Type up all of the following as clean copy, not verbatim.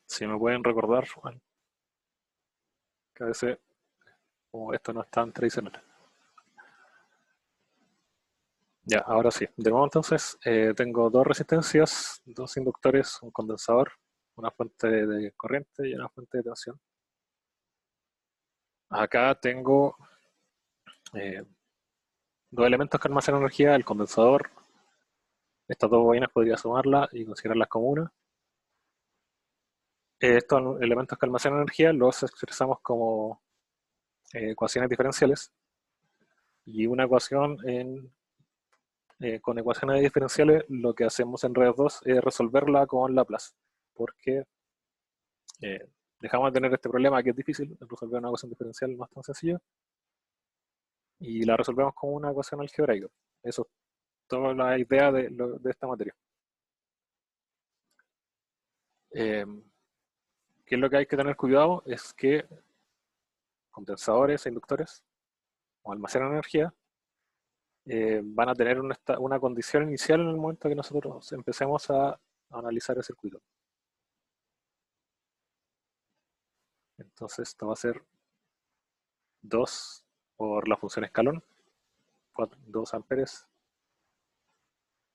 Si me pueden recordar, bueno, que a veces como esto no es tan tradicional. Ya, ahora sí. De nuevo entonces, tengo dos resistencias, dos inductores, un condensador, una fuente de corriente y una fuente de tensión. Acá tengo eh, dos elementos que almacenan energía, el condensador. Estas dos bobinas podría sumarlas y considerarlas como una. Estos elementos que almacenan energía los expresamos como ecuaciones diferenciales. Y una ecuación con ecuaciones diferenciales, lo que hacemos en redes 2 es resolverla con Laplace, porque eh, dejamos de tener este problema que es difícil, resolver una ecuación diferencial no es tan sencilla, y la resolvemos con una ecuación algebraica. Eso es toda la idea de esta materia. Eh, ¿Qué es lo que hay que tener cuidado? Es que condensadores e inductores, o almacenan energía, van a tener una condición inicial en el momento que nosotros empecemos a analizar el circuito. Entonces esto va a ser 2 por la función escalón, 2 amperes.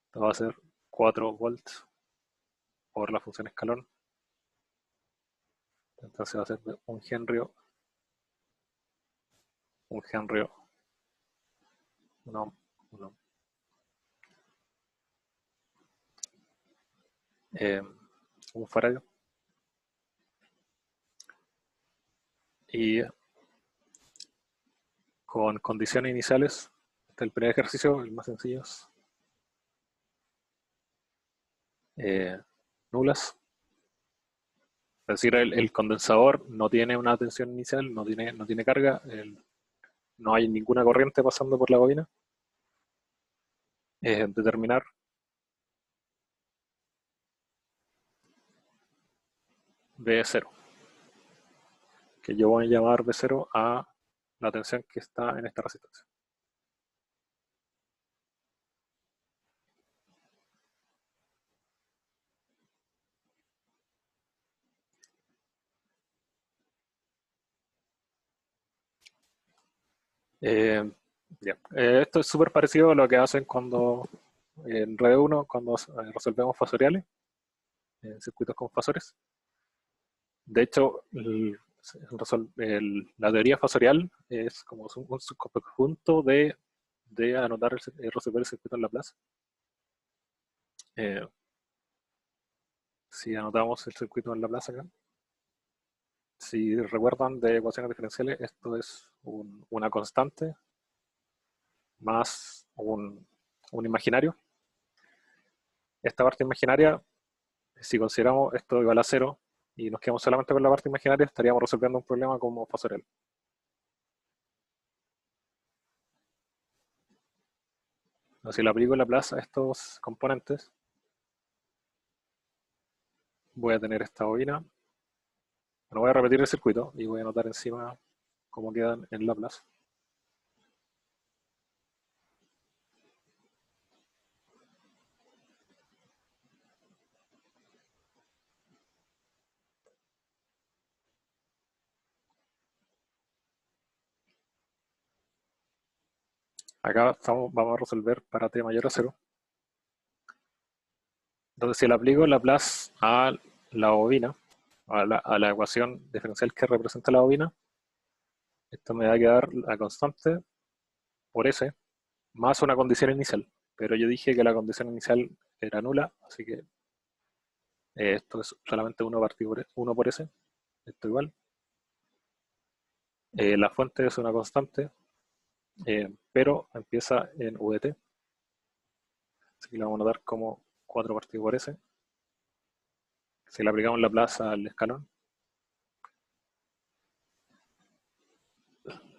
Esto va a ser 4 volts por la función escalón. Entonces va a ser un henry, un ohm, eh, un faradio. Y con condiciones iniciales, este es el primer ejercicio, el más sencillo, nulas. Es decir, el condensador no tiene una tensión inicial, no tiene carga, no hay ninguna corriente pasando por la bobina. Determinar V0, que yo voy a llamar V0 a la tensión que está en esta resistencia. Ya. Esto es súper parecido a lo que hacen cuando en Red 1, cuando resolvemos fasoriales, en circuitos con fasores. De hecho, la teoría fasorial es como un subconjunto de anotar resolver el circuito en Laplace. Eh, si anotamos el circuito en Laplace acá, si recuerdan de ecuaciones diferenciales, esto es una constante más un imaginario. Esta parte imaginaria, si consideramos esto igual a cero y nos quedamos solamente con la parte imaginaria, estaríamos resolviendo un problema como fasorial. Si le aplico Laplace a estos componentes, voy a tener esta bobina. Bueno, voy a repetir el circuito y voy a anotar encima cómo quedan en Laplace. Acá vamos a resolver para t mayor a 0. Entonces, si le aplico Laplace a la bobina, a la ecuación diferencial que representa la bobina, esto me va a quedar la constante por S más una condición inicial. Pero yo dije que la condición inicial era nula, así que esto es solamente 1 partido por 1 por S. Esto igual. La fuente es una constante, pero empieza en VT. Así que lo vamos a notar como 4 partido por S. Si le aplicamos la plaza al escalón,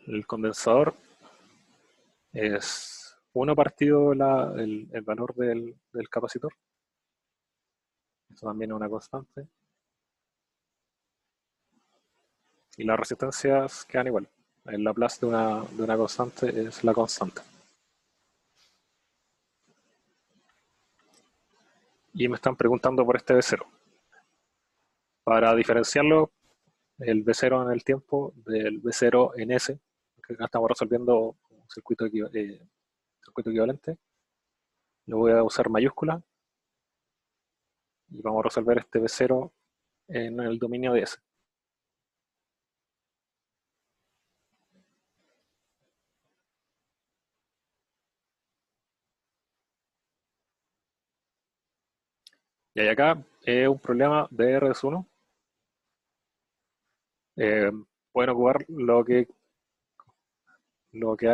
el condensador es 1 partido el valor del capacitor. Esto también es una constante. Y las resistencias quedan igual. El Laplace de una constante es la constante. Y me están preguntando por este V0. Para diferenciarlo, el B0 en el tiempo del B0 en S, que acá estamos resolviendo un circuito equivalente, lo voy a usar mayúscula y vamos a resolver este B0 en el dominio de S. Y acá es un problema de RS1. Eh, Pueden ocupar lo que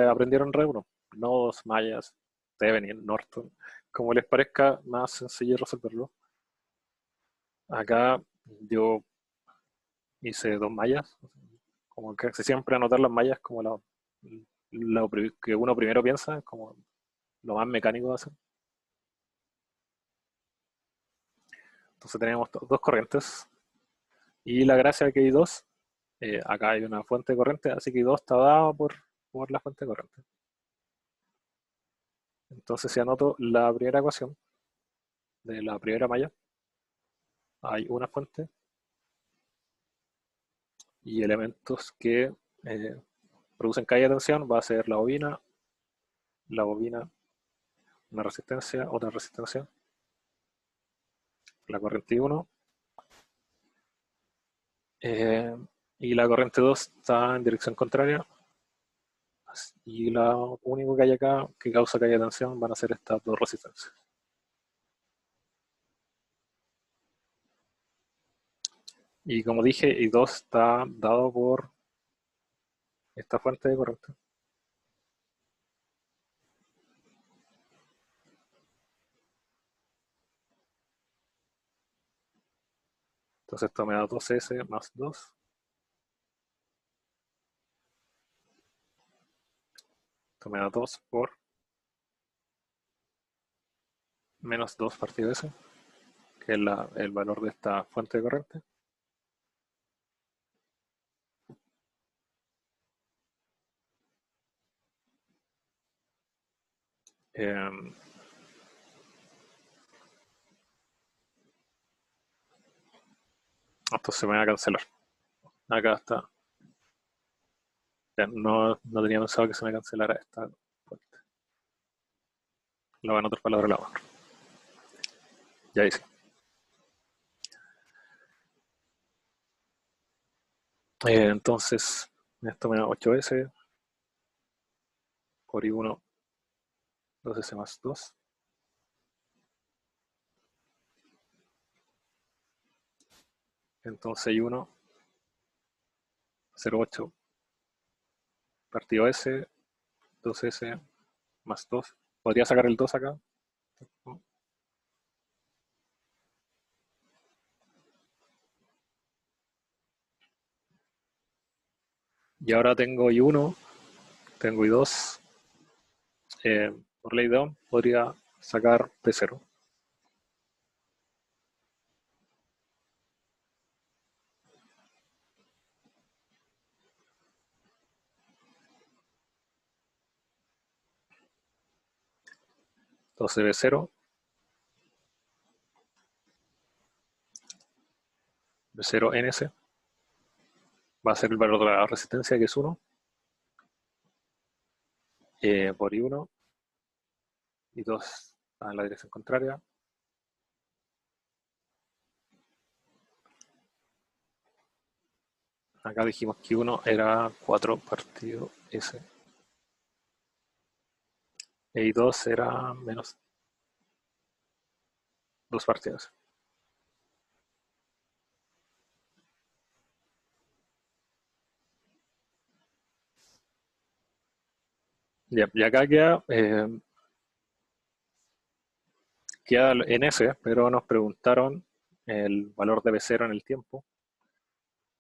aprendieron en R1, nodos, mallas, Thevenin, Norton, como les parezca más sencillo resolverlo. Acá yo hice dos mallas, como que casi siempre anotar las mallas como lo que uno primero piensa, como lo más mecánico de hacer. Entonces tenemos dos corrientes. Y la gracia de que hay dos, acá hay una fuente de corriente, así que I2 está dado por la fuente de corriente. Entonces si anoto la primera ecuación de la primera malla, hay una fuente y elementos que producen caída de tensión, va a ser la bobina, una resistencia, otra resistencia, la corriente I1, y la corriente 2 está en dirección contraria, y lo único que hay acá que causa caída de tensión van a ser estas dos resistencias. Y como dije, I2 está dado por esta fuente de corriente. Entonces esto me da 2S más 2. Esto me da 2 por menos 2 partido S, que es el valor de esta fuente de corriente. Eh, Esto se me va a cancelar. Acá está. Ya, no tenía pensado que se me cancelara esta fuente. Lo van a anotar para la otra lado. Ya hice. Entonces, esto me da 8S por I1, 2S más 2. Entonces I1, 0,8 partido S, 2S más 2. Podría sacar el 2 acá. Y ahora tengo I1, tengo I2. Por ley de Ohm podría sacar P0. Entonces B0, B0 NS, va a ser el valor de la resistencia, que es 1, por I1, y 2 en la dirección contraria. Acá dijimos que 1 era 4 partido S. Y 2 era menos 2 partidos. Y acá queda en S, pero nos preguntaron el valor de B0 en el tiempo.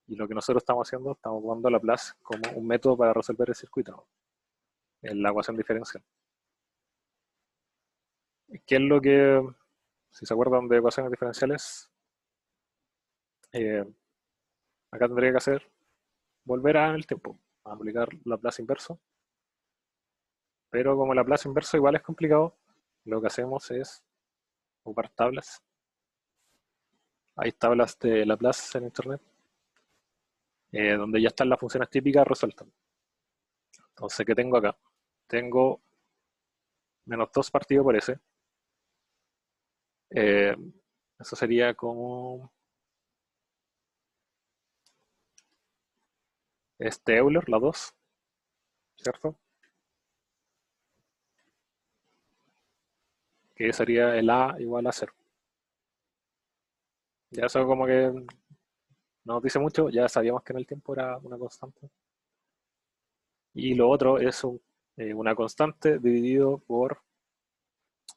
Y lo que nosotros estamos haciendo, estamos usando Laplace como un método para resolver el circuito, en la ecuación diferencial. ¿Qué es lo que, si se acuerdan de ecuaciones diferenciales, eh, acá tendría que hacer? Volver a en el tiempo, a aplicar Laplace inverso. Pero como Laplace inverso igual es complicado, lo que hacemos es ocupar tablas. hay tablas de Laplace en internet, donde ya están las funciones típicas resueltas. Entonces, ¿qué tengo acá? Tengo menos 2 partido por S. Eso sería como este Euler, la 2, ¿cierto? Que sería el A igual a 0. Ya eso como que no nos dice mucho, ya sabíamos que en el tiempo era una constante. Y lo otro es una constante dividido por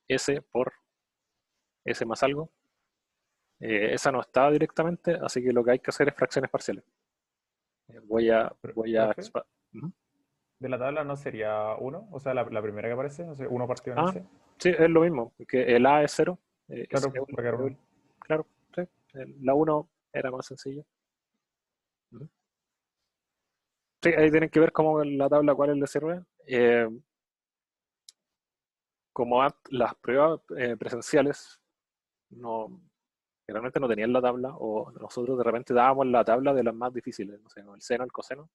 S por S más algo. Esa no está directamente, así que lo que hay que hacer es fracciones parciales. Voy a Profe, Ujú. de la tabla no sería uno, o sea, la primera que aparece, no sé, uno partido en Ah, S. sí, es lo mismo, que el A es 0, es Claro, va a quedar uno. claro, sí, la uno era más sencilla. Ujú. Sí, ahí tienen que ver cómo en la tabla cuál le sirve. Como las pruebas presenciales no, realmente no tenían la tabla, o nosotros de repente dábamos la tabla de las más difíciles, no sé, el seno, el coseno,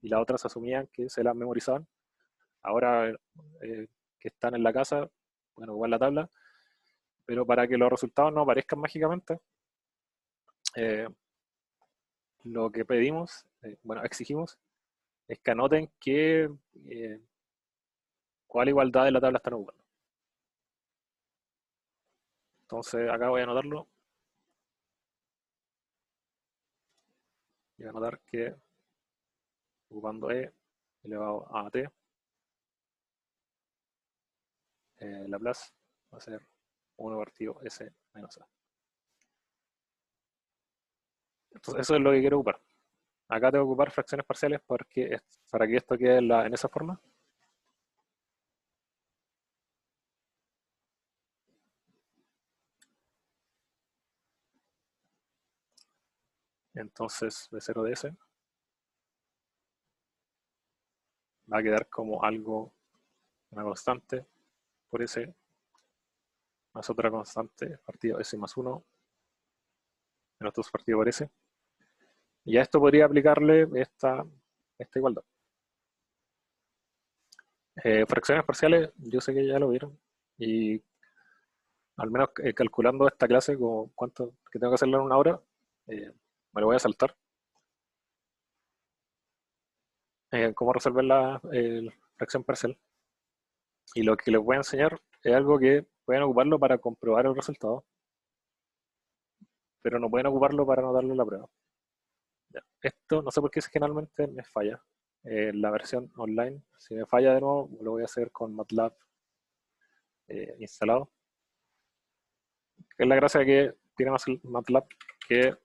y las otras asumían que se las memorizaban. Ahora que están en la casa, bueno, igual la tabla, pero para que los resultados no aparezcan mágicamente, eh, lo que pedimos, bueno, exigimos, es que anoten cuál igualdad de la tabla están ocupando. Entonces acá voy a anotarlo, y voy a anotar que ocupando E elevado a T, Laplace va a ser 1 partido S menos A. Entonces eso es lo que quiero ocupar. Acá tengo que ocupar fracciones parciales para que esto quede en esa forma. Entonces, de 0 de S va a quedar como algo, una constante por S más otra constante partido S más 1 menos 2 partido por S. Y a esto podría aplicarle esta igualdad. Fracciones parciales, yo sé que ya lo vieron. Y al menos calculando esta clase, como cuánto que tengo que hacerlo en una hora, me lo voy a saltar. Cómo resolver la fracción parcial. Y lo que les voy a enseñar es algo que pueden ocuparlo para comprobar el resultado, pero no pueden ocuparlo para anotarlo en la prueba. Ya. Esto no sé por qué generalmente me falla. La versión online, si me falla de nuevo, lo voy a hacer con MATLAB instalado. Es la gracia que tiene más MATLAB, que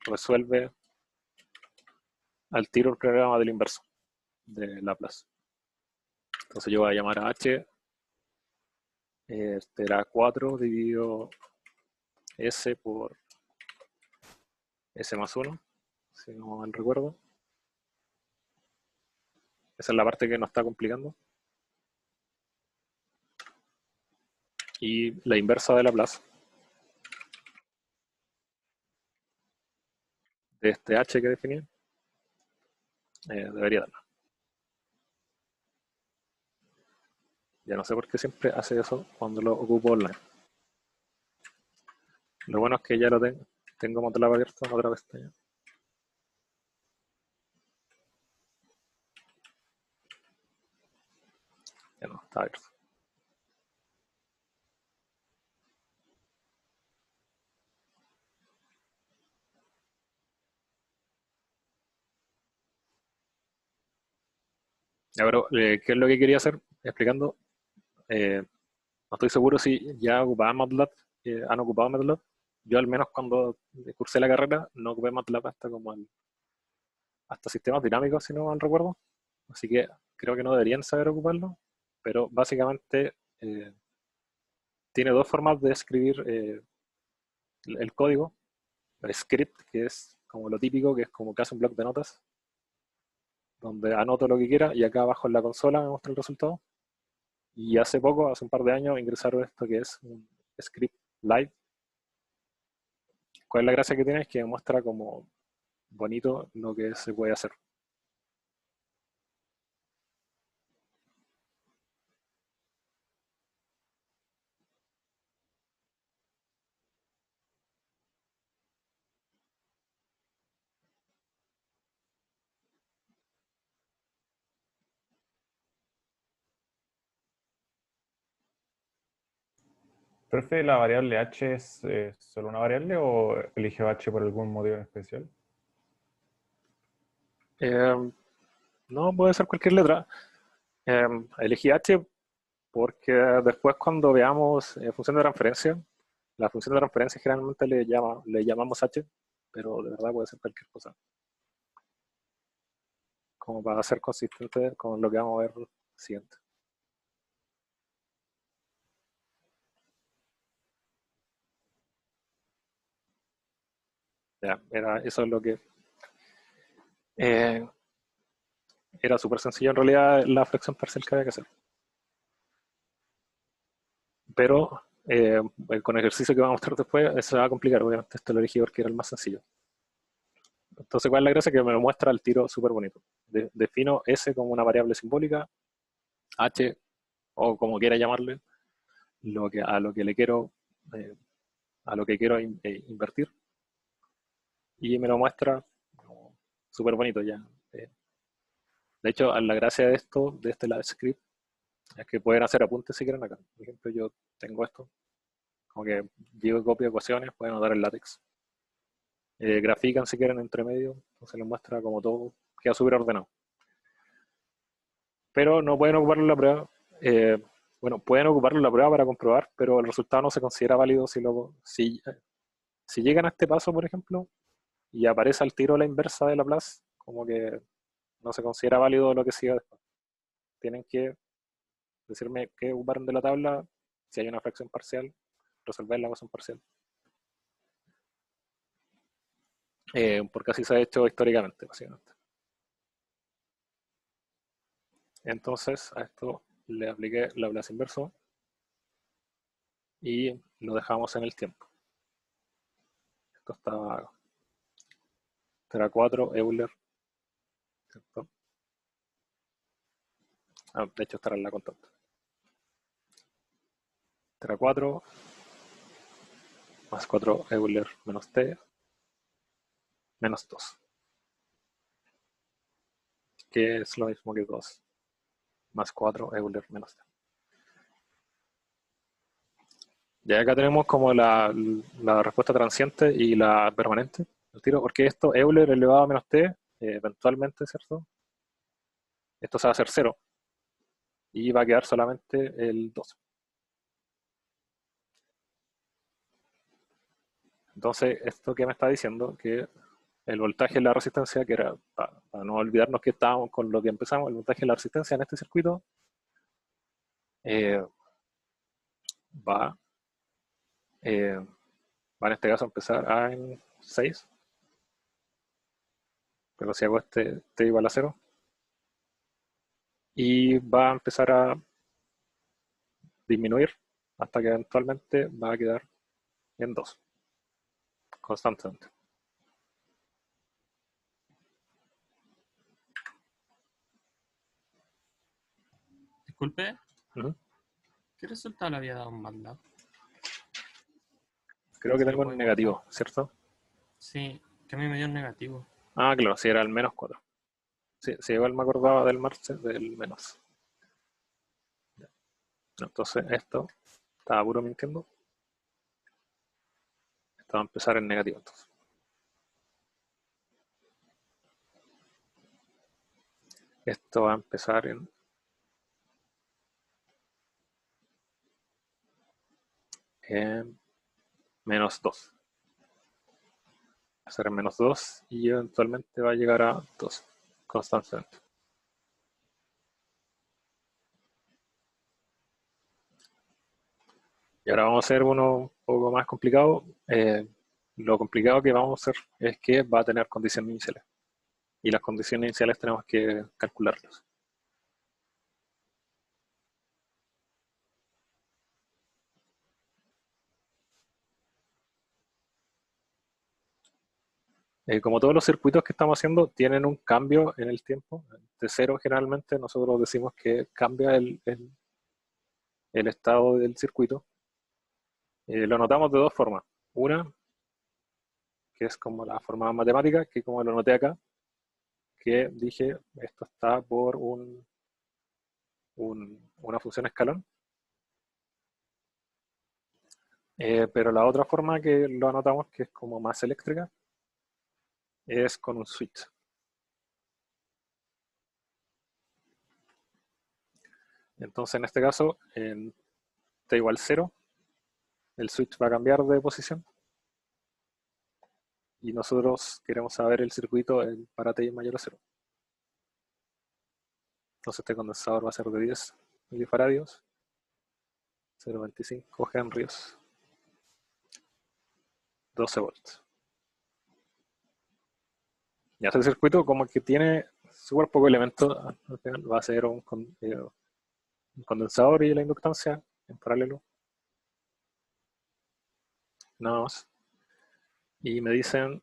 resuelve al tiro el programa del inverso de Laplace. Entonces yo voy a llamar a H, este era 4 dividido S por S más 1, si no mal recuerdo. Esa es la parte que nos está complicando. Y la inversa de Laplace, de este H que definí, debería darla. Ya no sé por qué siempre hace eso cuando lo ocupo online. Lo bueno es que ya lo tengo MATLAB abierto en otra pestaña. Ya no, está abierto. Ya, pero, ¿qué es lo que quería hacer? Explicando, no estoy seguro si ya ocupaban MATLAB, han ocupado MATLAB. Yo al menos cuando cursé la carrera no ocupé MATLAB hasta sistemas dinámicos, si no mal recuerdo. Así que creo que no deberían saber ocuparlo, pero básicamente tiene dos formas de escribir el código. El script, que es como lo típico, que es como casi un bloc de notas, donde anoto lo que quiera y acá abajo en la consola me muestra el resultado. Y hace poco, hace un par de años, ingresaron esto que es un script live, ¿Cuál es la gracia que tiene? Es que muestra como bonito lo que se puede hacer. ¿Profe, la variable h es solo una variable o eligió h por algún motivo en especial? Eh, no puede ser cualquier letra. Elegí H porque después cuando veamos función de transferencia, la función de transferencia generalmente le llamamos H, pero de verdad puede ser cualquier cosa, como para ser consistente con lo que vamos a ver siguiente. Ya, eso es lo que eh, era súper sencillo en realidad la fracción parcial que había que hacer. Pero con el ejercicio que vamos a mostrar después, se va a complicar. Obviamente, esto lo elegí porque era el más sencillo. Entonces, ¿cuál es la gracia? Que me lo muestra al tiro súper bonito. Defino S como una variable simbólica, H, o como quiera llamarle, a lo que le quiero, eh, a lo que quiero invertir. Y me lo muestra súper bonito ya. De hecho, la gracia de esto, de este live script, es que pueden hacer apuntes si quieren acá. Por ejemplo, yo tengo esto, como que llevo copio de ecuaciones, pueden anotar el látex. Grafican si quieren entre medio, entonces les muestra como todo queda súper ordenado. Pero no pueden ocuparlo en la prueba. Bueno, pueden ocuparlo en la prueba para comprobar, pero el resultado no se considera válido si llegan a este paso, por ejemplo, y aparece al tiro la inversa de Laplace, como que no se considera válido lo que siga después. Tienen que decirme qué ocuparon de la tabla, si hay una fracción parcial, resolver la ecuación parcial. Porque así se ha hecho históricamente, básicamente. Entonces, a esto le apliqué Laplace inverso y lo dejamos en el tiempo. Esto era 4 Euler, ¿cierto? De hecho, estará en la constante. Era 4 más 4 Euler menos T menos 2, que es lo mismo que 2 más 4 Euler menos T. Ya acá tenemos como la respuesta transiente y la permanente, el tiro, porque esto, Euler elevado a menos T, eventualmente, ¿cierto? Esto se va a hacer 0 y va a quedar solamente el 2. Entonces, esto que me está diciendo, que el voltaje y la resistencia, que era, para no olvidarnos que estábamos con lo que empezamos, el voltaje y la resistencia en este circuito eh, va, eh, va en este caso a empezar en 6, pero si hago este t igual a 0, y va a empezar a disminuir hasta que eventualmente va a quedar en 2, constantemente. Disculpe, Ujú. ¿qué resultado le había dado un MATLAB? Creo que ¿Se lo tengo un puede mostrar? negativo, ¿cierto? Sí, que a mí me dio un negativo. Ah, claro, si era el menos 4. Sí, igual me acordaba del del menos. Entonces esto estaba puro mintiendo. Esto va a empezar en negativo entonces. Esto va a empezar en menos 2. Va a ser en menos 2 y eventualmente va a llegar a 2 constantemente. Y ahora vamos a hacer uno un poco más complicado. Lo complicado que vamos a hacer es que va a tener condiciones iniciales. Y las condiciones iniciales tenemos que calcularlas. Como todos los circuitos que estamos haciendo tienen un cambio en el tiempo, de cero generalmente nosotros decimos que cambia el estado del circuito. Lo notamos de dos formas. Una, que es como la forma matemática, que como lo noté acá, que dije esto está por una función escalón. Pero la otra forma que lo anotamos, que es como más eléctrica, es con un switch. Entonces en este caso, en t igual 0, el switch va a cambiar de posición. Y nosotros queremos saber el circuito para t mayor a 0. Entonces este condensador va a ser de 10 milifaradios, 0,25 henrios, 12 volts. Y este circuito como que tiene súper poco elemento, al final va a ser un condensador y la inductancia en paralelo. Nada más. Y me dicen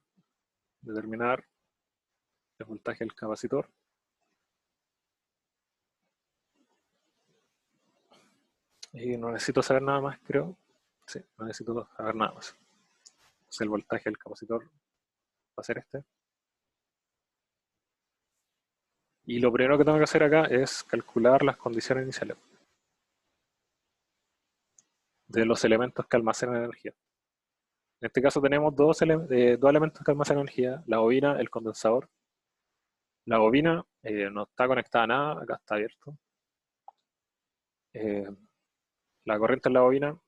determinar el voltaje del capacitor. Y no necesito saber nada más, creo. Sí, no necesito saber nada más. Entonces el voltaje del capacitor va a ser este. Y lo primero que tengo que hacer acá es calcular las condiciones iniciales de los elementos que almacenan energía. En este caso tenemos dos elementos que almacenan energía, la bobina, el condensador. La bobina no está conectada a nada, acá está abierto. La corriente en la bobina,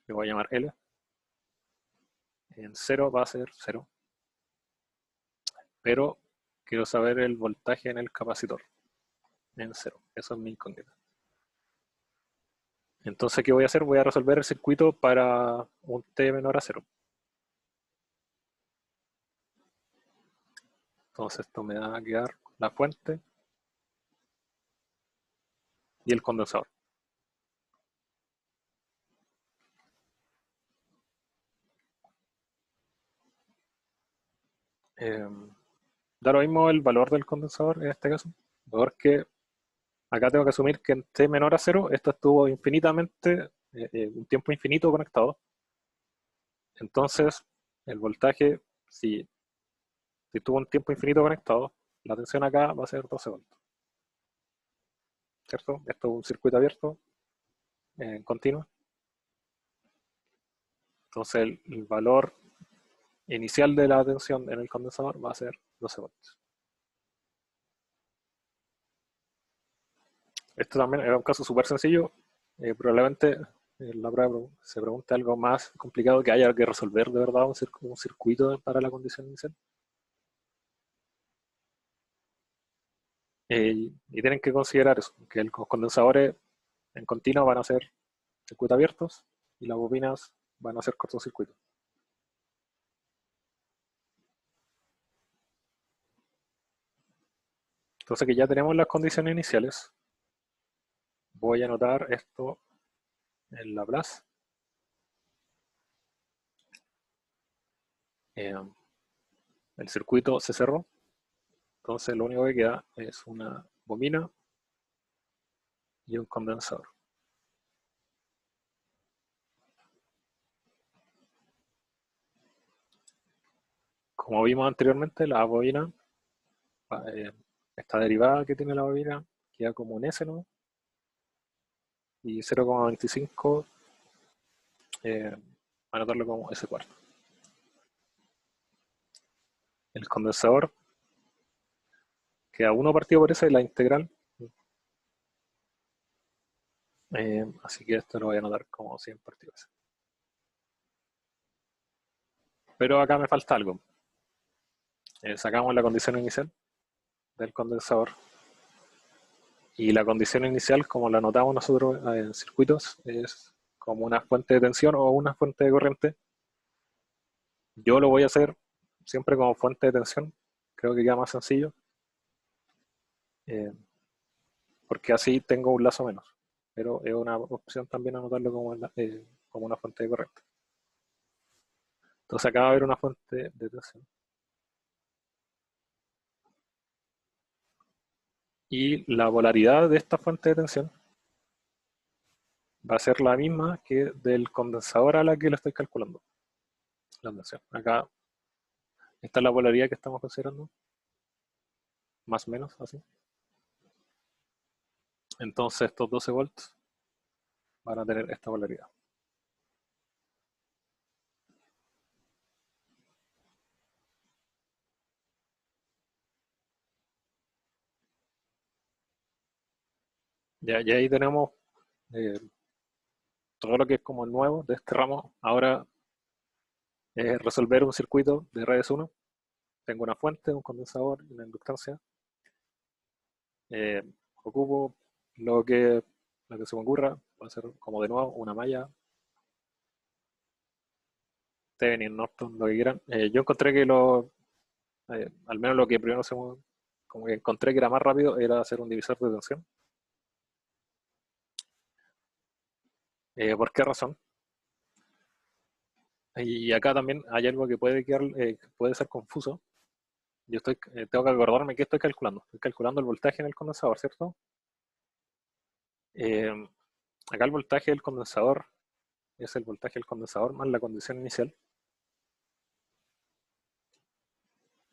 le voy a llamar L. En 0 va a ser 0. Pero quiero saber el voltaje en el capacitor. En 0. Eso es mi incógnita. Entonces, ¿qué voy a hacer? Voy a resolver el circuito para un t menor a 0. Entonces esto me va a quedar la fuente y el condensador. Da lo mismo el valor del condensador en este caso, porque acá tengo que asumir que en t menor a 0 esto estuvo infinitamente, un tiempo infinito conectado. Entonces, el voltaje, si tuvo un tiempo infinito conectado, la tensión acá va a ser 12 volts. ¿Cierto? Esto es un circuito abierto, en continuo. Entonces, el valor inicial de la tensión en el condensador va a ser 12 volts. Esto también era un caso súper sencillo. Probablemente la prueba se pregunte algo más complicado que haya que resolver de verdad un circuito para la condición inicial. Y tienen que considerar eso, que los condensadores en continuo van a ser circuitos abiertos y las bobinas van a ser cortocircuitos. Entonces que ya tenemos las condiciones iniciales, voy a anotar esto en Laplace. El circuito se cerró, entonces lo único que queda es una bobina y un condensador. Como vimos anteriormente, la bobina, esta derivada que tiene la bobina, queda como un S, ¿no? Y 0,25 anotarlo como S cuarto. El condensador queda 1 partido por S, la integral. Así que esto lo voy a anotar como 100 partido S. Pero acá me falta algo. Sacamos la condición inicial del condensador. Y la condición inicial, como la anotamos nosotros en circuitos, es como una fuente de tensión o una fuente de corriente. Yo lo voy a hacer siempre como fuente de tensión. Creo que queda más sencillo. Porque así tengo un lazo menos. Pero es una opción también anotarlo como una fuente de corriente. Entonces acá va a haber una fuente de tensión. Y la polaridad de esta fuente de tensión va a ser la misma que del condensador a la que le estoy calculando la tensión. Acá esta es la polaridad que estamos considerando, más o menos así. Entonces estos 12 volts van a tener esta polaridad. Ya, y ahí tenemos todo lo que es como nuevo de este ramo. Ahora es resolver un circuito de redes 1. Tengo una fuente, un condensador y una inductancia. Ocupo lo que se me ocurra. Va a ser como de nuevo una malla, Thevenin, Norton, lo que quieran. Yo encontré que al menos lo que primero como que encontré que era más rápido era hacer un divisor de tensión. ¿Por qué razón? Y acá también hay algo que puede puede ser confuso. Yo tengo que acordarme qué estoy calculando. Estoy calculando el voltaje en el condensador, ¿cierto? Eh, Acá el voltaje del condensador es el voltaje del condensador más la condición inicial.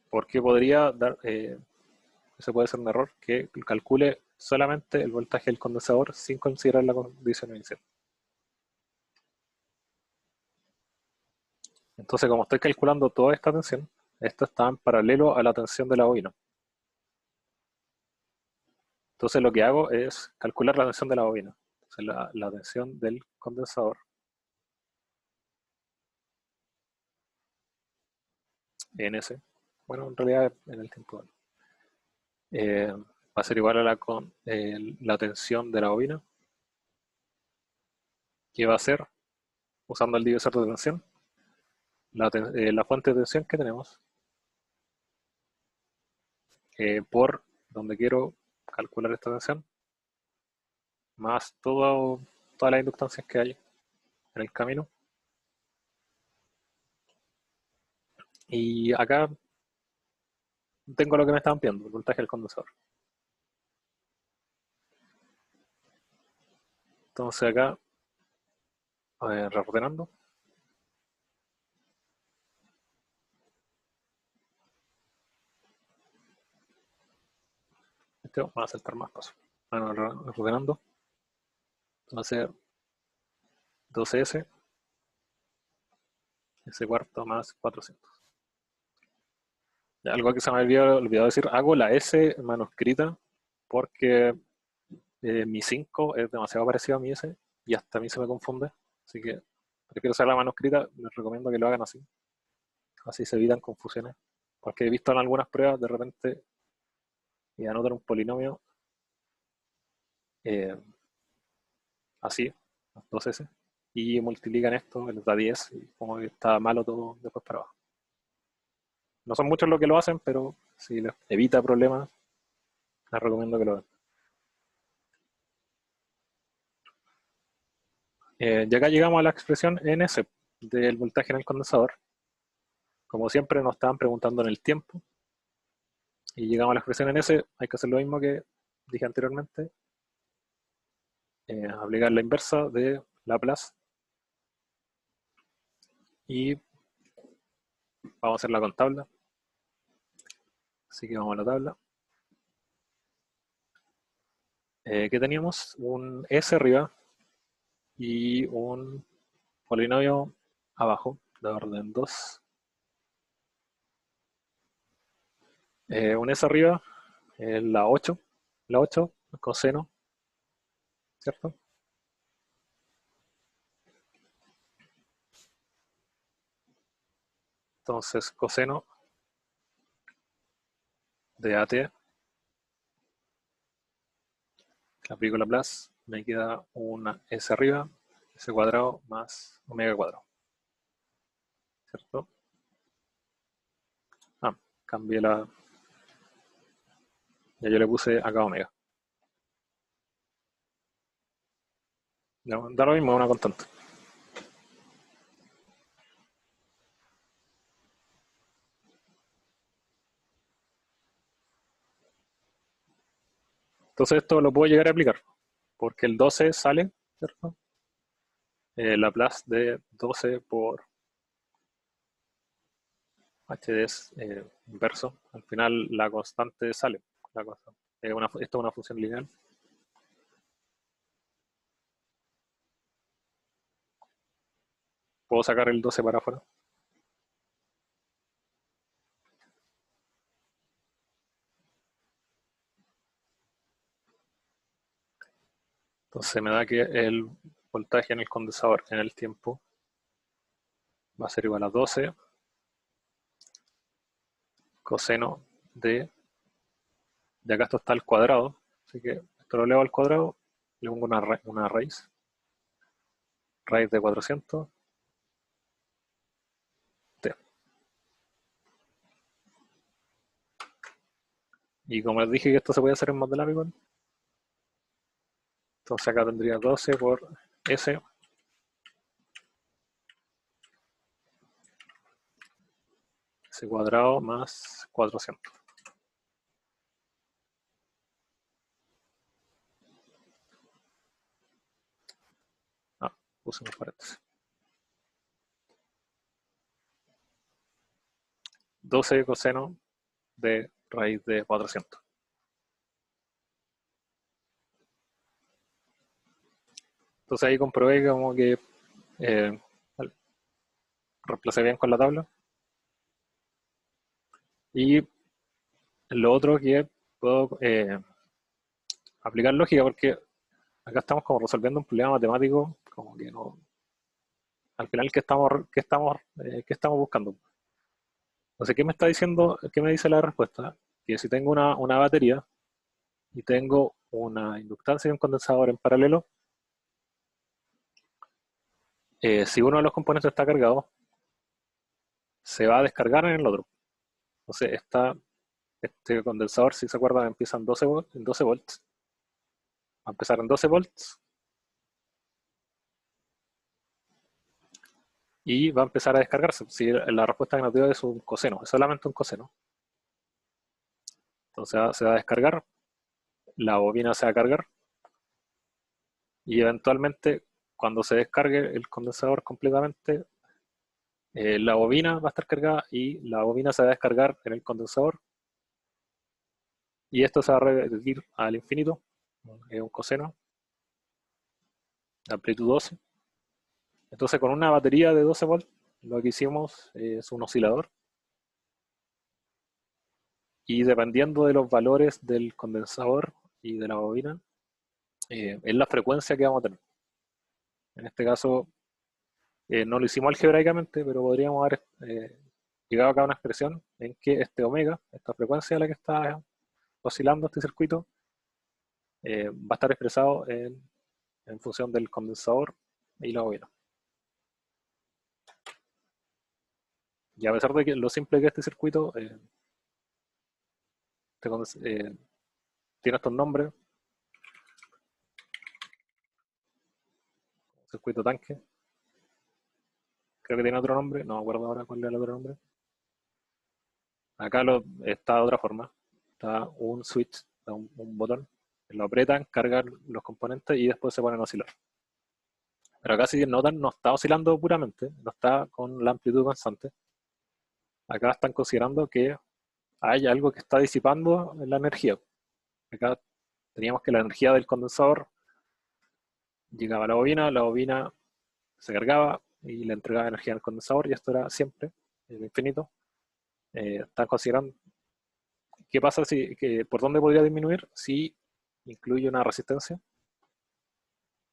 Porque podría dar, ese puede ser un error, que calcule solamente el voltaje del condensador sin considerar la condición inicial. Entonces, como estoy calculando toda esta tensión, esto está en paralelo a la tensión de la bobina. Entonces, lo que hago es calcular la tensión de la bobina. Entonces, la tensión del condensador en ese, bueno, en realidad en el tiempo va a ser igual a la tensión de la bobina, que va a ser, usando el divisor de tensión, la fuente de tensión que tenemos por donde quiero calcular esta tensión, más todas las inductancias que hay en el camino. Y acá tengo lo que me estaban pidiendo, el voltaje del condensador. Entonces acá, reordenando, va a saltar más pasos. Bueno, reordenando, va a ser 12S, ese cuarto más 400. Algo que se me había olvidado decir, hago la S manuscrita porque mi 5 es demasiado parecido a mi S y hasta a mí se me confunde. Así que prefiero usar la manuscrita, les recomiendo que lo hagan así. Así se evitan confusiones. Porque he visto en algunas pruebas de repente y anotan un polinomio eh, así, 2S, y multiplican esto, les da 10, y como que está malo todo después para abajo. No son muchos los que lo hacen, pero si les evita problemas, les recomiendo que lo hagan. Y acá llegamos a la expresión NS del voltaje en el condensador. Como siempre nos estaban preguntando en el tiempo, y llegamos a la expresión NS, hay que hacer lo mismo que dije anteriormente, aplicar la inversa de Laplace, y vamos a hacerla con tabla. Así que vamos a la tabla. ¿Qué teníamos? Un S arriba y un polinomio abajo, de orden 2. Un S arriba, la 8, coseno, ¿cierto? Entonces, coseno de AT, aplico Laplace, me queda una S arriba, S cuadrado más omega cuadrado, ¿cierto? Cambié ya yo le puse acá omega. Da lo mismo, es una constante. Entonces esto lo puedo llegar a aplicar, porque el 12 sale, ¿cierto? Laplace de 12 por HD es inverso. Al final la constante sale. Esto es una función lineal. Puedo sacar el 12 para afuera. Entonces me da que el voltaje en el condensador en el tiempo va a ser igual a 12 coseno de acá esto está al cuadrado, así que esto lo elevo al cuadrado, le pongo una raíz de 400 t. Y como les dije que esto se puede hacer en MATLAB igual, entonces acá tendría 12 por S cuadrado más 400. Puse unos paréntesis. 12 coseno de raíz de 400. Entonces ahí comprobé como que reemplacé bien con la tabla. Y lo otro que puedo aplicar lógica, porque acá estamos como resolviendo un problema matemático, como que no. Al final, qué estamos buscando? Entonces, ¿qué me está diciendo? ¿Qué me dice la respuesta? Que si tengo una batería y tengo una inductancia y un condensador en paralelo, si uno de los componentes está cargado, se va a descargar en el otro. Entonces, este condensador, si se acuerdan, empieza en 12 volts. Va a empezar en 12 volts y va a empezar a descargarse. Si la respuesta que nos dio es un coseno, es solamente un coseno. Entonces se va a descargar, la bobina se va a cargar y eventualmente cuando se descargue el condensador completamente, la bobina va a estar cargada y la bobina se va a descargar en el condensador y esto se va a repetir al infinito, es un coseno de amplitud 12. Entonces con una batería de 12 volts lo que hicimos es un oscilador y dependiendo de los valores del condensador y de la bobina, es la frecuencia que vamos a tener. En este caso, no lo hicimos algebraicamente, pero podríamos haber llegado acá a una expresión en que este omega, esta frecuencia a la que está oscilando este circuito, va a estar expresado en función del condensador y la bobina. Y a pesar de que lo simple que es este circuito, tiene estos nombres, circuito tanque, creo que tiene otro nombre, no me acuerdo ahora cuál es el otro nombre. Acá está de otra forma, está un switch, está un botón, lo apretan, cargan los componentes y después se ponen a oscilar. Pero acá si notan no está oscilando puramente, no está con la amplitud constante. Acá están considerando que hay algo que está disipando la energía. Acá teníamos que la energía del condensador llegaba a la bobina se cargaba y le entregaba energía al condensador y esto era siempre infinito. Están considerando qué pasa por dónde podría disminuir si incluye una resistencia.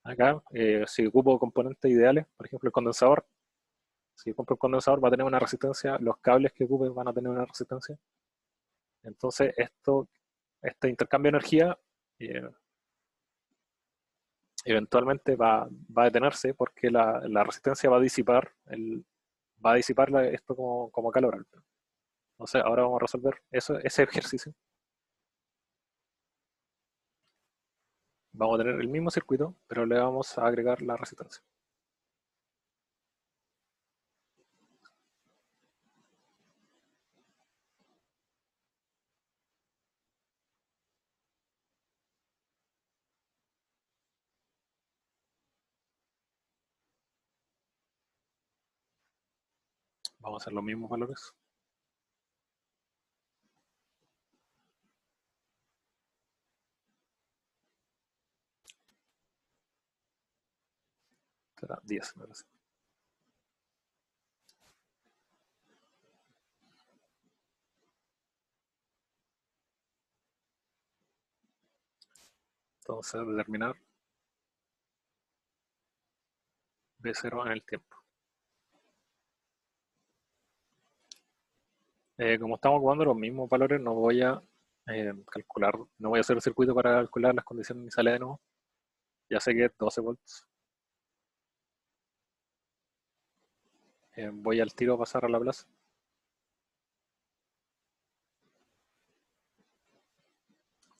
Acá, si ocupo componentes ideales, por ejemplo el condensador, si compro un condensador va a tener una resistencia, los cables que ocupe van a tener una resistencia. Entonces este intercambio de energía eventualmente va a detenerse porque la resistencia va a disipar esto como calor. Entonces ahora vamos a resolver ese ejercicio. Vamos a tener el mismo circuito, pero le vamos a agregar la resistencia. Vamos a hacer los mismos valores. Será 10, me parece. Entonces, determinar B0 en el tiempo. Como estamos jugando los mismos valores, no voy a calcular, no voy a hacer el circuito para calcular las condiciones iniciales de nuevo. Ya sé que es 12 volts. Voy al tiro a pasar a la plaza.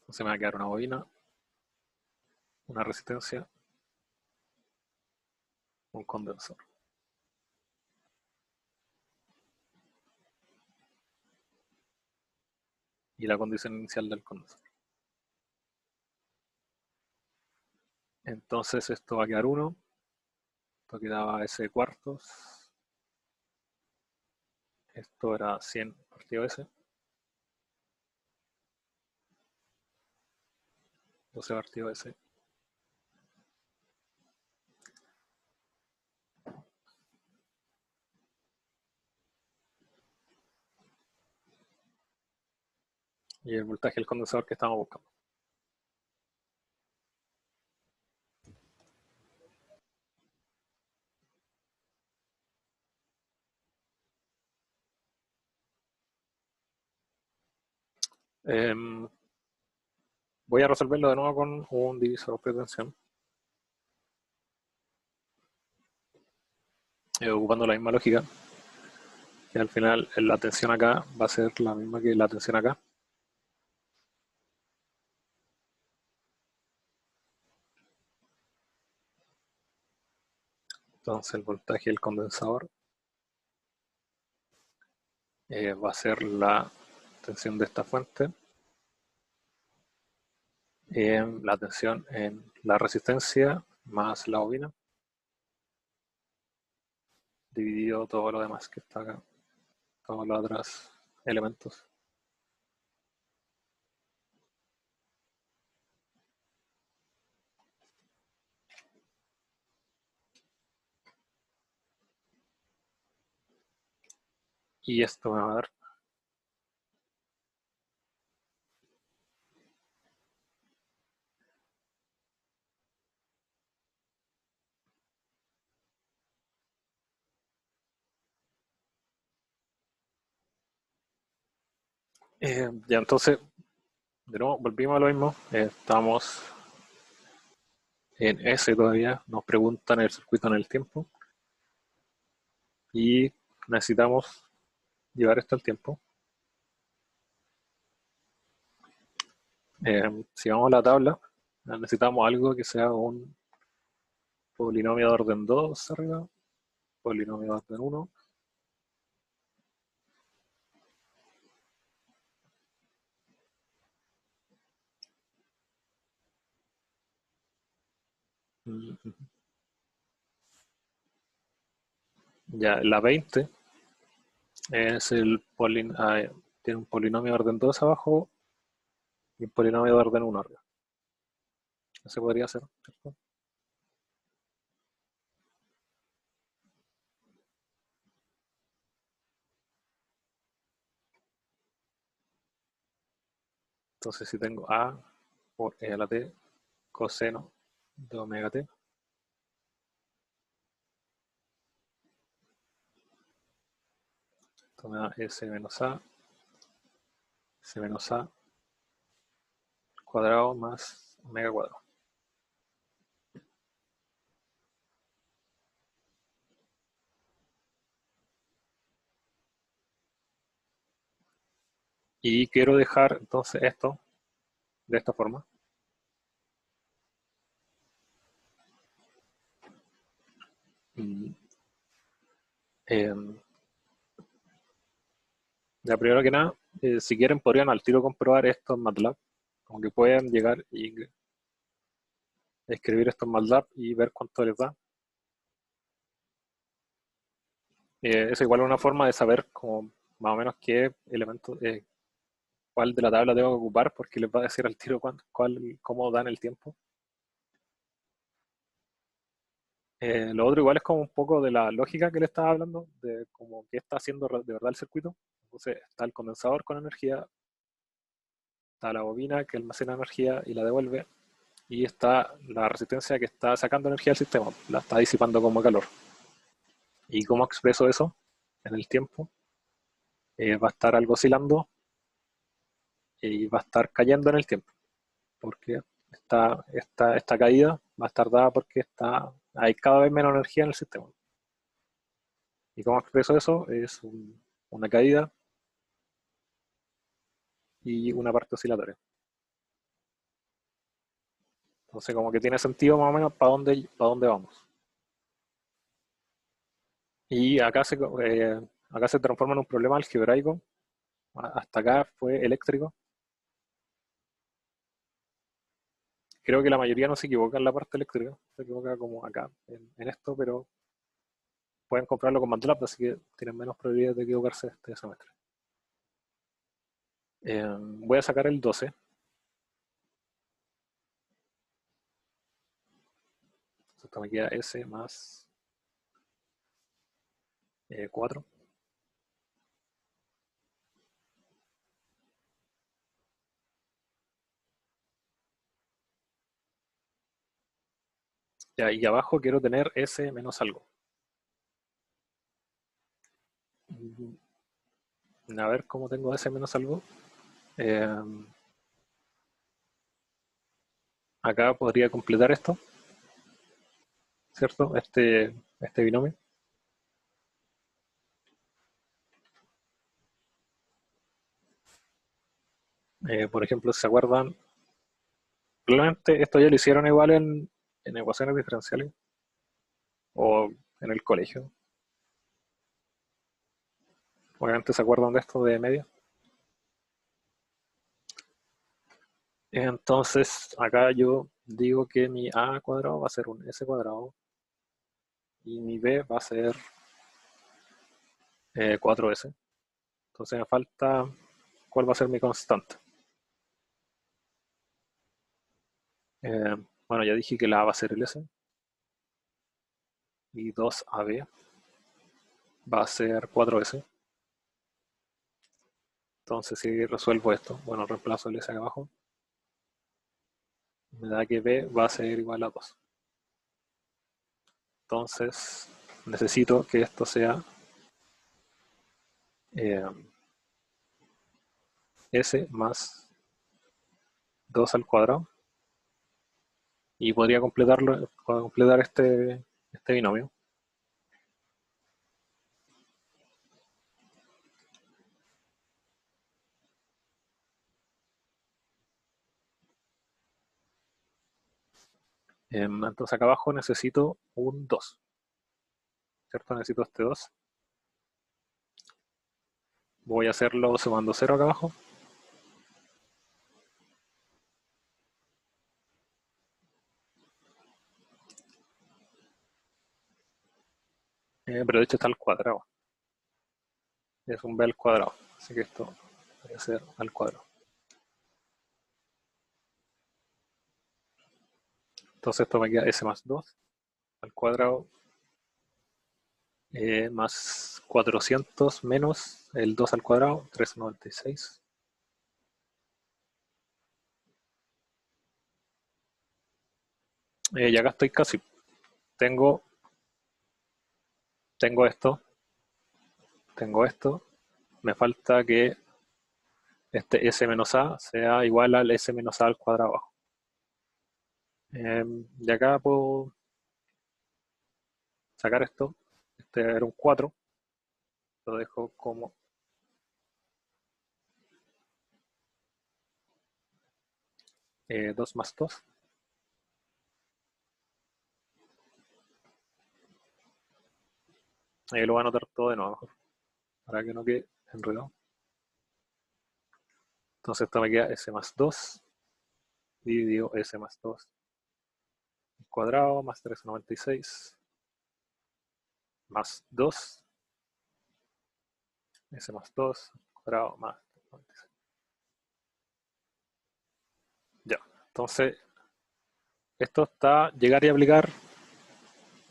Entonces me va a quedar una bobina, una resistencia, un condensador. Y la condición inicial del condensador. Entonces esto va a quedar 1. Esto quedaba S cuartos. Esto era 100 partido S. 12 partido S. Y el voltaje del condensador que estamos buscando. Voy a resolverlo de nuevo con un divisor de tensión. Ocupando la misma lógica. Y al final la tensión acá va a ser la misma que la tensión acá. Entonces el voltaje del condensador va a ser la tensión de esta fuente, la tensión en la resistencia más la bobina, dividido todo lo demás que está acá, todos los otros elementos. Y esto me va a dar ya entonces, de nuevo, volvimos a lo mismo. Estamos en S todavía, nos preguntan el circuito en el tiempo. Y necesitamos llevar esto al tiempo. Si vamos a la tabla, necesitamos algo que sea un polinomio de orden 2 arriba, polinomio de orden 1, ya la 20 es tiene un polinomio de orden 2 abajo y un polinomio de orden 1 arriba. Eso podría ser, ¿cierto? Entonces si tengo A por E a la T coseno de omega T, esto me da S menos A cuadrado más omega cuadrado. Y quiero dejar entonces esto de esta forma. Ya primero que nada, si quieren podrían al tiro comprobar esto en MATLAB, como que pueden llegar y escribir esto en MATLAB y ver cuánto les da. Es igual una forma de saber como más o menos qué elemento, cuál de la tabla tengo que ocupar, porque les va a decir al tiro cómo dan el tiempo. Lo otro igual es como un poco de la lógica que le estaba hablando, de como qué está haciendo de verdad el circuito. Entonces está el condensador con energía, está la bobina que almacena energía y la devuelve, y está la resistencia que está sacando energía del sistema, la está disipando como calor. ¿Y cómo expreso eso en el tiempo? Va a estar algo oscilando y va a estar cayendo en el tiempo, porque esta caída va a estar dada porque hay cada vez menos energía en el sistema. ¿Y cómo expreso eso? Es una caída y una parte oscilatoria. Entonces como que tiene sentido más o menos para dónde vamos. Y acá se transforma en un problema algebraico. Hasta acá fue eléctrico. Creo que la mayoría no se equivoca en la parte eléctrica, se equivoca como acá, en esto, pero pueden comprarlo con MATLAB, así que tienen menos probabilidades de equivocarse este semestre. Voy a sacar el 12. Esto me queda S más 4. Y abajo quiero tener S menos algo. A ver cómo tengo S menos algo. Acá podría completar esto, ¿cierto? Este binomio. Por ejemplo, si se acuerdan, probablemente esto ya lo hicieron igual en ecuaciones diferenciales o en el colegio. Obviamente se acuerdan de esto de media. Entonces, acá yo digo que mi a cuadrado va a ser un s cuadrado y mi b va a ser 4s. Entonces me falta cuál va a ser mi constante. Bueno, ya dije que la a va a ser el s y 2ab va a ser 4s. Entonces, si resuelvo esto, bueno, reemplazo el s acá abajo, me da que b va a ser igual a 2. Entonces, necesito que esto sea eh, s más 2 al cuadrado. Y podría completar este binomio. Entonces acá abajo necesito un 2, ¿cierto? Necesito este 2. Voy a hacerlo sumando 0 acá abajo. Pero de hecho está al cuadrado. Es un b al cuadrado. Así que esto voy a ser al cuadrado. Entonces esto me queda s más 2 al cuadrado más 400 menos el 2 al cuadrado, 396. Y acá estoy casi. Tengo, tengo esto. Tengo esto. Me falta que este s menos a sea igual al s menos a al cuadrado abajo. Y acá puedo sacar esto. Este era un 4. Lo dejo como 2 más 2. Ahí lo voy a anotar todo de nuevo, para que no quede enredado. Entonces esto me queda s más 2 dividido s más 2 cuadrado más 396 más 2 S más 2 cuadrado más 96. Ya, entonces esto está llegar y aplicar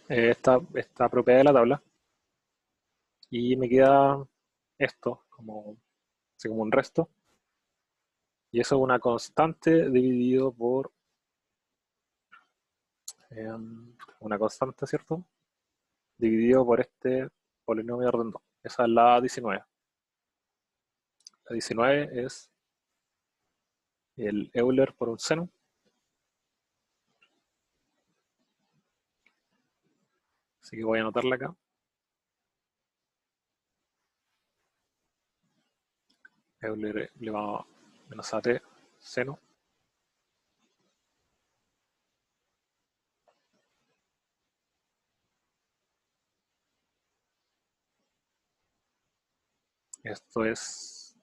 esta propiedad de la tabla y me queda esto como, así como un resto, y eso es una constante dividido por una constante, ¿cierto? Dividido por este polinomio de orden 2. Esa es la 19. La 19 es el Euler por un seno. Así que voy a anotarla acá. Euler elevado a menos AT seno. Esto es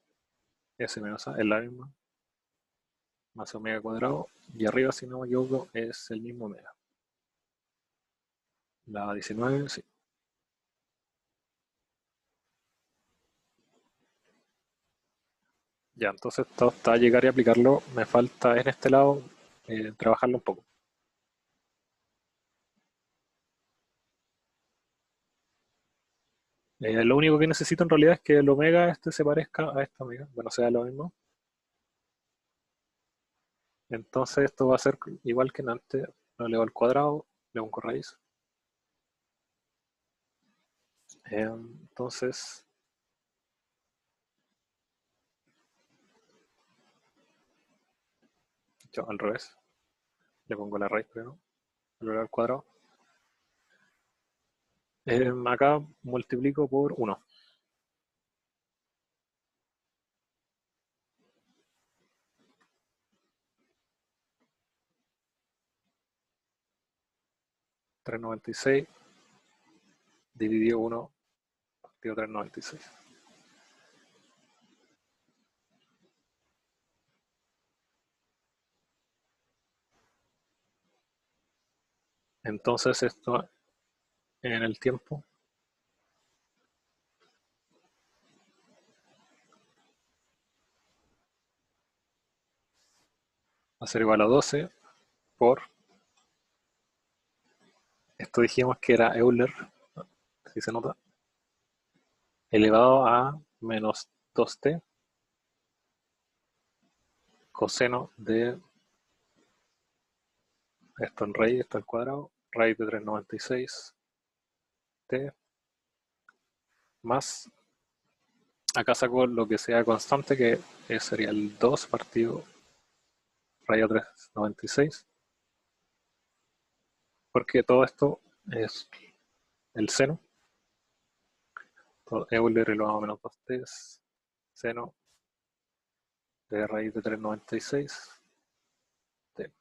S menos A, es la misma. Más omega cuadrado. Y arriba, si no me equivoco, es el mismo omega. La 19, sí. Ya, entonces esto hasta llegar y aplicarlo, me falta en este lado trabajarlo un poco. Lo único que necesito en realidad es que el omega este se parezca a esta omega, bueno, sea lo mismo. Entonces esto va a ser igual que en antes, lo elevo al cuadrado, le pongo raíz. Entonces, yo al revés, le pongo la raíz primero, lo elevo al cuadrado. Acá multiplico por 1. $3.96 dividido 1 partido $3.96. Entonces esto en el tiempo va a ser igual a 12 por, esto dijimos que era Euler, si se nota, elevado a menos 2t coseno de esto en raíz, esto al cuadrado, raíz de 3.96 t más, acá saco lo que sea constante, que sería el 2 partido raíz de 3.96, porque todo esto es el seno, todo Euler elevado a menos 2t seno de raíz de 3.96 t.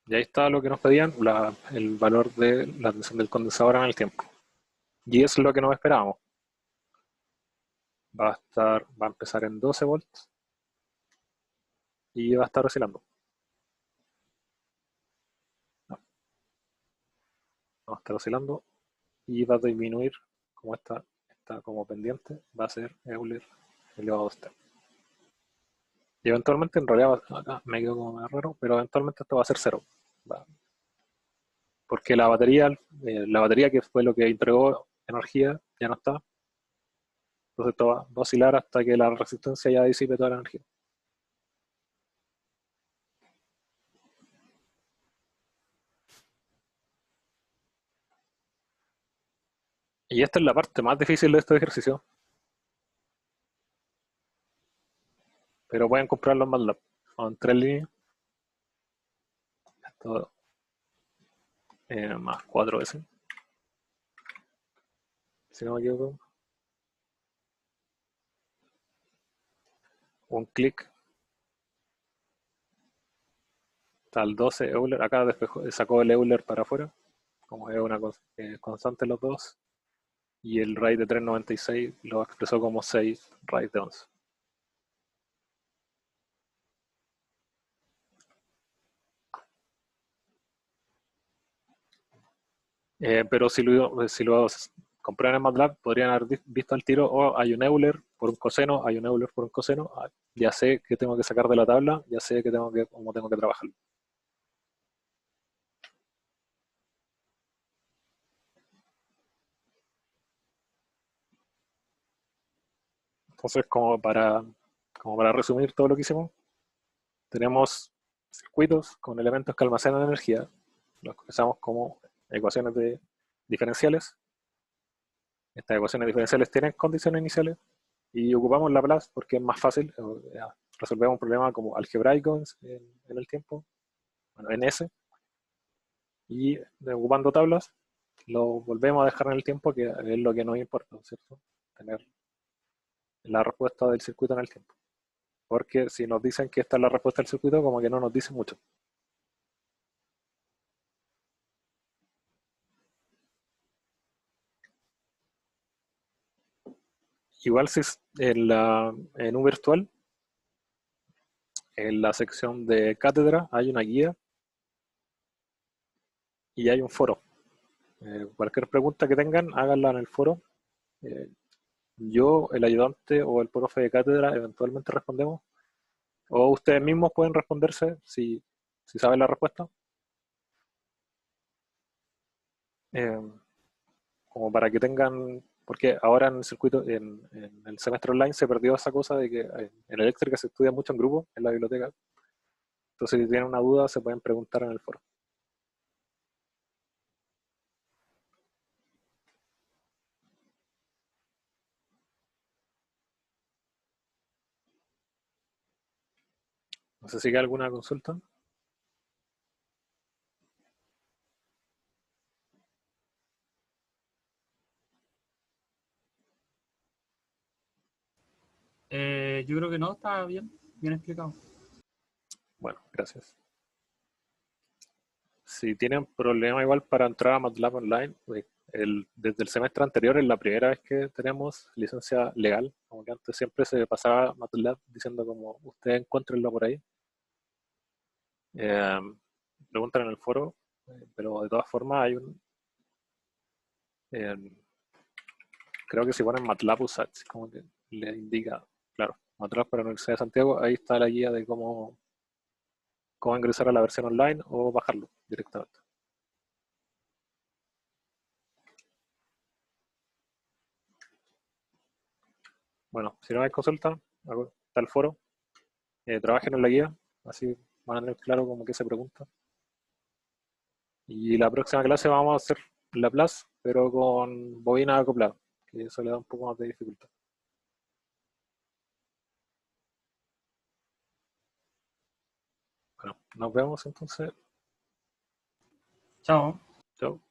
Y ahí está lo que nos pedían, el valor de la tensión del condensador en el tiempo. Y es lo que nos esperábamos. Va a empezar en 12 volts y va a estar oscilando. No, va a estar oscilando y va a disminuir, como está como pendiente, va a ser Euler elevado a 2t. Y eventualmente, en realidad, acá me quedo como más raro, pero eventualmente esto va a ser 0. Porque la batería que fue lo que entregó energía ya no está. Entonces esto va a oscilar hasta que la resistencia ya disipe toda la energía. Y esta es la parte más difícil de este ejercicio. Pero pueden comprarlo en MATLAB. Son 3 líneas. Esto más 4 veces. Si no me equivoco. Un clic. Está el 12 Euler. Acá sacó el Euler para afuera. Como es una constante los dos. Y el raíz de 3.96 lo expresó como 6 raíz de 11. Pero si lo comprueban en MATLAB, podrían haber visto al tiro, oh, hay un Euler por un coseno, hay un Euler por un coseno, ya sé que tengo que sacar de la tabla, ya sé que cómo tengo que trabajarlo. Entonces, como para resumir todo lo que hicimos, tenemos circuitos con elementos que almacenan energía, los expresamos como ecuaciones diferenciales. Estas ecuaciones diferenciales tienen condiciones iniciales y ocupamos Laplace porque es más fácil. Resolvemos un problema como algebraico en el tiempo, bueno, en S, y ocupando tablas lo volvemos a dejar en el tiempo, que es lo que nos importa, ¿cierto? Tener la respuesta del circuito en el tiempo. Porque si nos dicen que esta es la respuesta del circuito, como que no nos dice mucho. Igual si en un virtual, en la sección de cátedra hay una guía y hay un foro. Cualquier pregunta que tengan, háganla en el foro. Eh, yo, el ayudante o el profe de cátedra eventualmente respondemos. O ustedes mismos pueden responderse si saben la respuesta. Eh, como para que tengan, porque ahora en el circuito, en el semestre online se perdió esa cosa de que en eléctrica se estudia mucho en grupo, en la biblioteca. Entonces si tienen una duda se pueden preguntar en el foro. No sé si hay alguna consulta. Yo creo que no, está bien, bien explicado. Bueno, gracias. Si tienen problema igual para entrar a MATLAB Online, pues, desde el semestre anterior es la primera vez que tenemos licencia legal, como que antes siempre se pasaba MATLAB diciendo como ustedes encuéntrenlo por ahí. Eh, Preguntan en el foro, pero de todas formas hay eh, creo que si ponen MATLAB USACH, como que le indica, claro, MATLAB para la Universidad de Santiago, ahí está la guía de cómo ingresar a la versión online o bajarlo directamente. Bueno, si no hay consulta, está el foro. Trabajen en la guía, así van a tener claro como que se pregunta. Y la próxima clase vamos a hacer Laplace, pero con bobina acoplada, que eso le da un poco más de dificultad. Bueno, nos vemos entonces. Chao. Chao.